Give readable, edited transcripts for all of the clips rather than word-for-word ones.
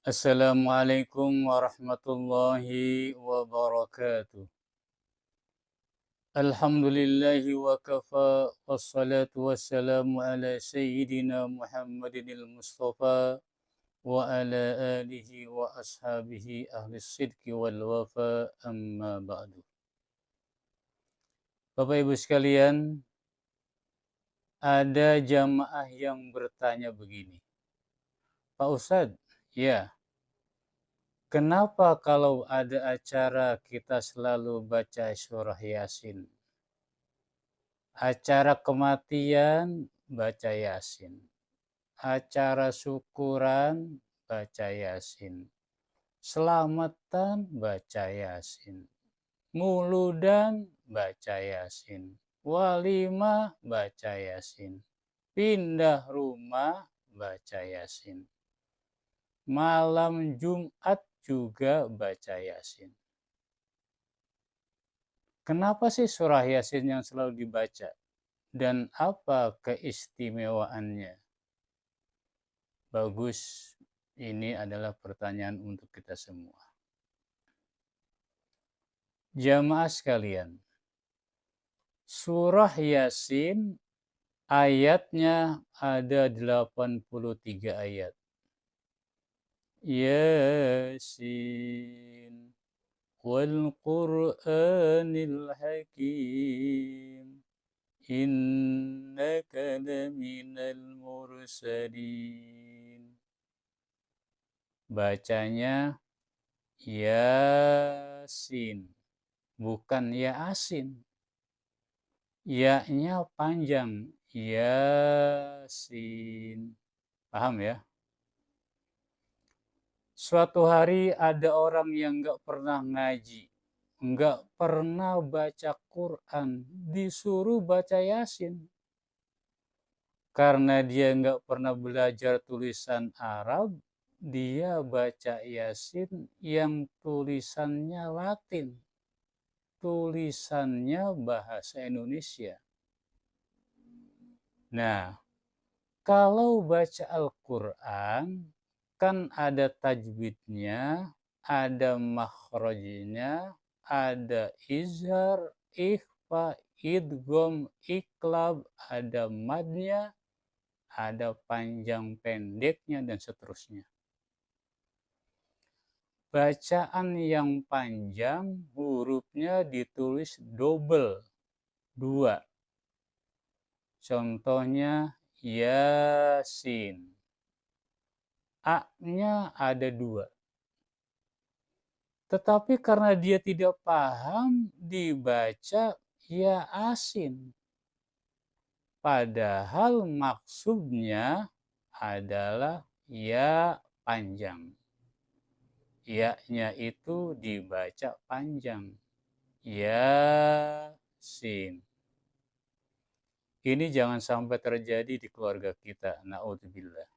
Assalamualaikum warahmatullahi wabarakatuh. Alhamdulillahi wa kafa wassalatu wassalamu ala sayyidina Muhammadinil Mustafa wa ala alihi wa ashabihi ahli sidqi wal wafa amma ba'du. Bapak Ibu sekalian, ada jamaah yang bertanya begini, Pak Ustadz, ya, kenapa kalau ada acara kita selalu baca surah Yasin? Acara kematian, baca Yasin. Acara syukuran, baca Yasin. Selamatan, baca Yasin. Muludan, baca Yasin. Walimah, baca Yasin. Pindah rumah, baca Yasin. Malam Jumat juga baca Yasin. Kenapa sih surah Yasin yang selalu dibaca? Dan apa keistimewaannya? Bagus, ini adalah pertanyaan untuk kita semua. Jamaah sekalian, surah Yasin ayatnya ada 83 ayat. Yasin wal Qur'anil Hakim innaka laminal mursalin. Bacanya Yasin, bukan Yasin. Ya-nya panjang, Yasin. Paham ya? Suatu hari ada orang yang nggak pernah ngaji, nggak pernah baca Quran, disuruh baca Yasin. Karena dia nggak pernah belajar tulisan Arab, dia baca Yasin yang tulisannya Latin. Tulisannya bahasa Indonesia. Nah, kalau baca Al-Quran, kan ada tajwidnya, ada makhrajnya, ada izhar, ikhfa, idgham, iklab, ada madnya, ada panjang pendeknya, dan seterusnya. Bacaan yang panjang, hurufnya ditulis double, 2. Contohnya Yasin. A-nya ada 2. Tetapi karena dia tidak paham, dibaca Yasin. Padahal maksudnya adalah ya panjang. Ya-nya itu dibaca panjang. Yasin. Ini jangan sampai terjadi di keluarga kita. Na'udzubillah.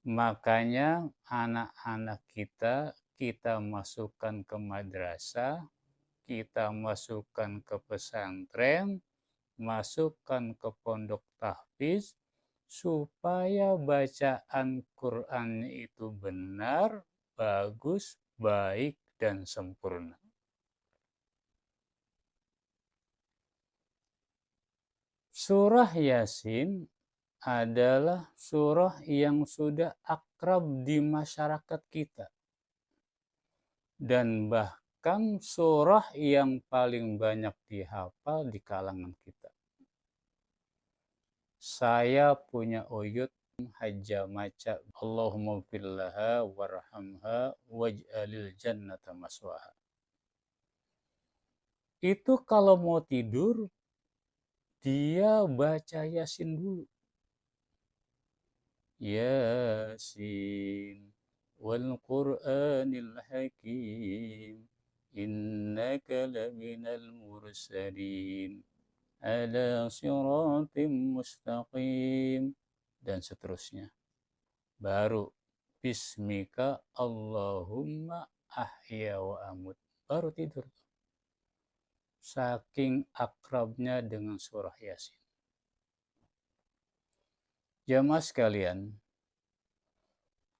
Makanya anak-anak kita masukkan ke madrasah, kita masukkan ke pesantren, masukkan ke pondok tahfiz, supaya bacaan Quran itu benar, bagus, baik, dan sempurna. Surah Yasin adalah surah yang sudah akrab di masyarakat kita. Dan bahkan surah yang paling banyak dihafal di kalangan kita. Saya punya uyut Hajjah maca Allahumma fillaha warhamha waj'alil jannata maswaha. Itu kalau mau tidur, dia baca Yasin dulu. Yasin wal Qur'anil Hakim innaka laminal mursalin ala siratim mustaqim, dan seterusnya. Baru bismika Allahumma ahya wa amut. Baru tidur. Saking akrabnya dengan surah Yasin. Jamaah sekalian,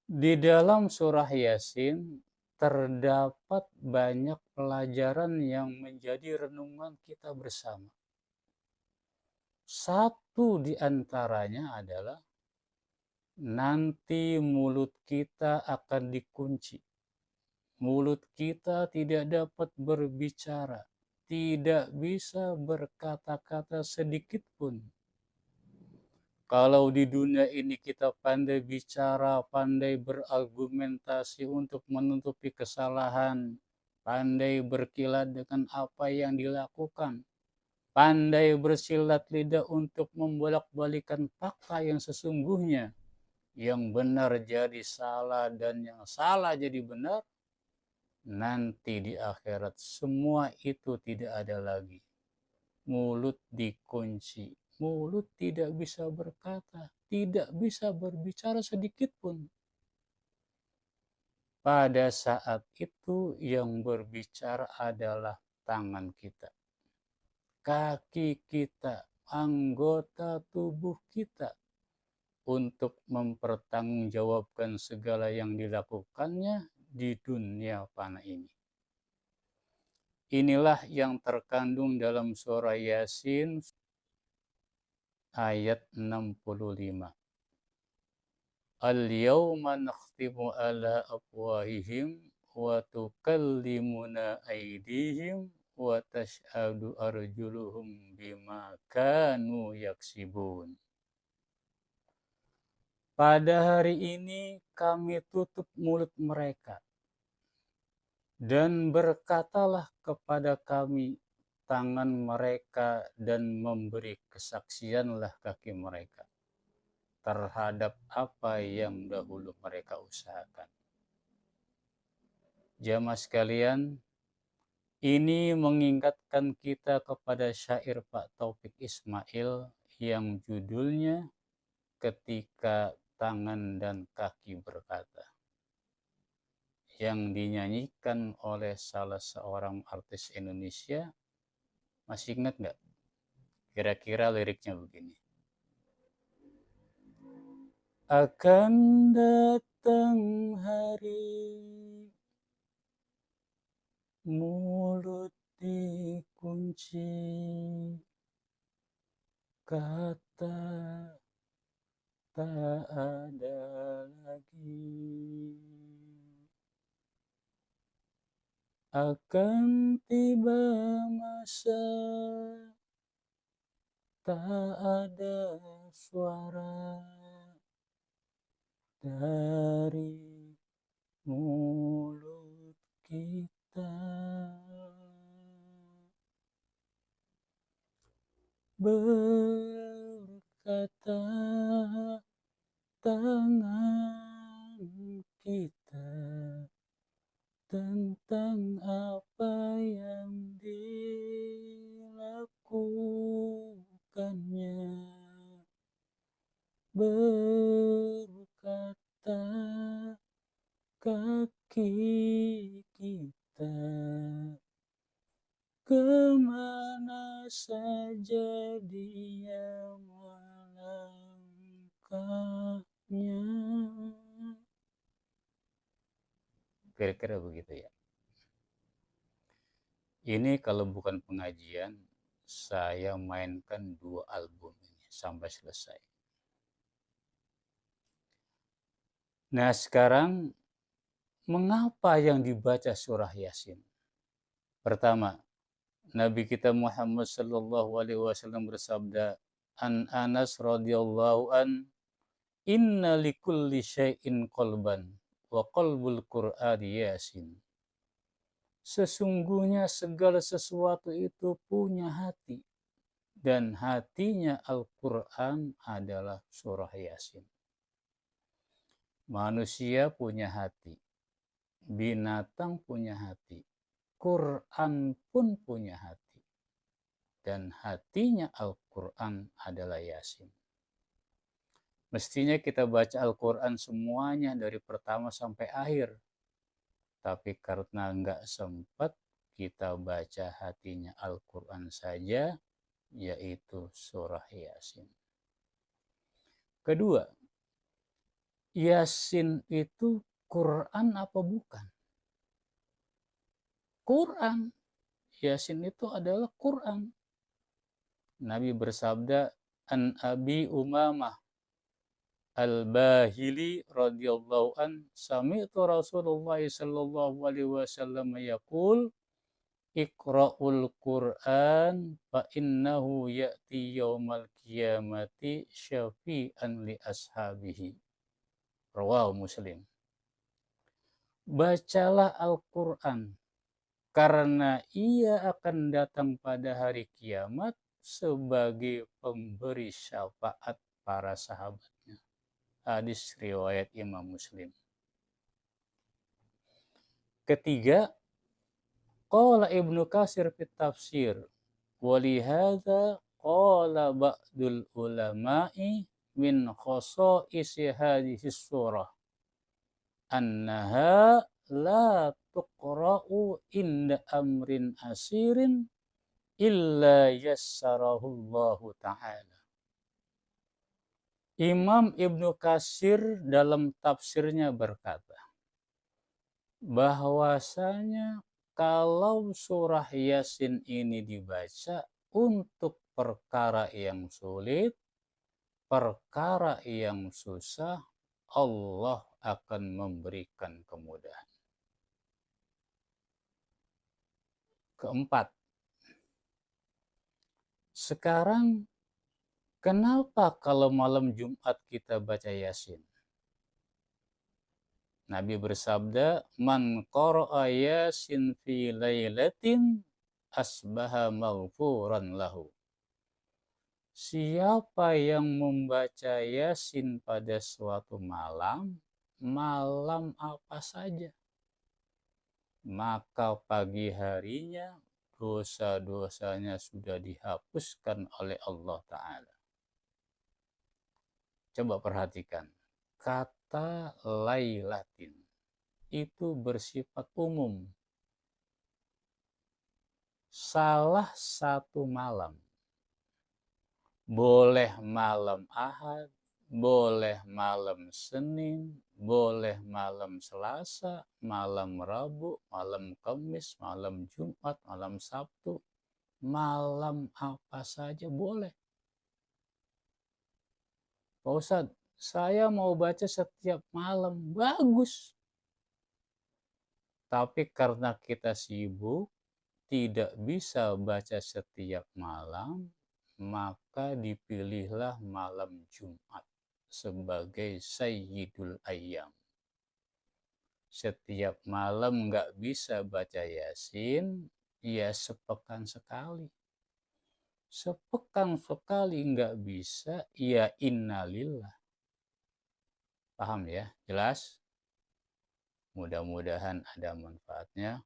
Di dalam surah Yasin terdapat banyak pelajaran yang menjadi renungan kita bersama. Satu di antaranya adalah nanti mulut kita akan dikunci. Mulut kita tidak dapat berbicara, tidak bisa berkata-kata sedikit pun. Kalau di dunia ini kita pandai bicara, pandai berargumentasi untuk menutupi kesalahan, pandai berkilat dengan apa yang dilakukan, pandai bersilat lidah untuk membolak-balikan fakta yang sesungguhnya, yang benar jadi salah dan yang salah jadi benar, nanti di akhirat semua itu tidak ada lagi. Mulut dikunci, mulut tidak bisa berkata, tidak bisa berbicara sedikit pun. Pada saat itu yang berbicara adalah tangan kita, kaki kita, anggota tubuh kita, untuk mempertanggungjawabkan segala yang dilakukannya di dunia fana ini. Inilah yang terkandung dalam surah Yasin ayat 65. Al-yawma nakhtimu ala afwahihim wa tukallimuna aydihim wa tashhadu arjuluhum bima kanu yaksibun. Pada hari ini kami tutup mulut mereka dan berkatalah kepada kami tangan mereka dan memberi kesaksianlah kaki mereka terhadap apa yang dahulu mereka usahakan. Jamaah sekalian, ini mengingatkan kita kepada syair Pak Taufik Ismail yang judulnya Ketika Tangan dan Kaki Berkata, yang dinyanyikan oleh salah seorang artis Indonesia. Masih ingat nggak? Kira-kira liriknya begini. Akan datang hari mulut dikunci, kata tak ada lagi. Akan tiba masa tak ada suara dari mulut kita. Berkata tangan kita tentang apa yang dilakukannya. Berkata kaki kita kemana saja dia melangkahnya. Kira-kira begitu ya. Ini kalau bukan pengajian, saya mainkan 2 album ini sampai selesai. Nah sekarang, mengapa yang dibaca surah Yasin? Pertama, Nabi kita Muhammad sallallahu alaihi wasallam bersabda, An Anas radhiyallahu an, inna likulli syai'in qalban wa qalbul Qur'ani Yasin. Sesungguhnya segala sesuatu itu punya hati, dan hatinya Al-Quran adalah surah Yasin. Manusia punya hati, binatang punya hati, Quran pun punya hati, dan hatinya Al-Quran adalah Yasin. Mestinya kita baca Al-Quran semuanya dari pertama sampai akhir, tapi karena nggak sempat, kita baca hatinya Al-Quran saja, yaitu surah Yasin. Kedua, Yasin itu Quran apa bukan? Quran. Yasin itu adalah Quran. Nabi bersabda, An Abi Umamah Al-Bahili radhiyallahu an sami'tu Rasulullah sallallahu alaihi wasallam yaqul Iqra'ul Qur'an fa innahu ya'ti yaumal qiyamati syafi'an li ashabihi. Rawahu Muslim. Bacalah Al-Qur'an karena ia akan datang pada hari kiamat sebagai pemberi syafaat para sahabatnya. Hadis riwayat Imam Muslim. Ketiga, qala Ibnu Katsir fit tafsir walihada qala ba'dul ulama'i min khasa'isi hadhihi surah annaha la tuqra'u inda amrin asirin illa yassarahu Allah ta'ala. Imam Ibnu Katsir dalam tafsirnya berkata, bahwasanya kalau surah Yasin ini dibaca untuk perkara yang sulit, perkara yang susah, Allah akan memberikan kemudahan. Keempat, sekarang kenapa kalau malam Jumat kita baca Yasin? Nabi bersabda, Man qara'a Yasin fi lailatin asbaha maghfuran lahu. Siapa yang membaca Yasin pada suatu malam, malam apa saja, maka pagi harinya dosa-dosanya sudah dihapuskan oleh Allah Ta'ala. Coba perhatikan, kata lailatin itu bersifat umum. Salah satu malam. Boleh malam Ahad, boleh malam Senin, boleh malam Selasa, malam Rabu, malam Kamis, malam Jumat, malam Sabtu, malam apa saja boleh. Pak Ustadz, saya mau baca setiap malam, bagus. Tapi karena kita sibuk, tidak bisa baca setiap malam, maka dipilihlah malam Jumat sebagai Sayyidul Ayyam. Setiap malam nggak bisa baca Yasin, ya sepekan sekali. Sepekan sekali nggak bisa, ya innalillah. Paham ya? Jelas? Mudah-mudahan ada manfaatnya.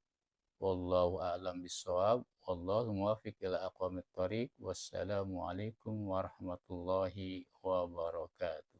Wallahu a'lam bishawab. Wallahu muwaffiq ila aqwamit thoriq. Wassalamualaikum warahmatullahi wabarakatuh.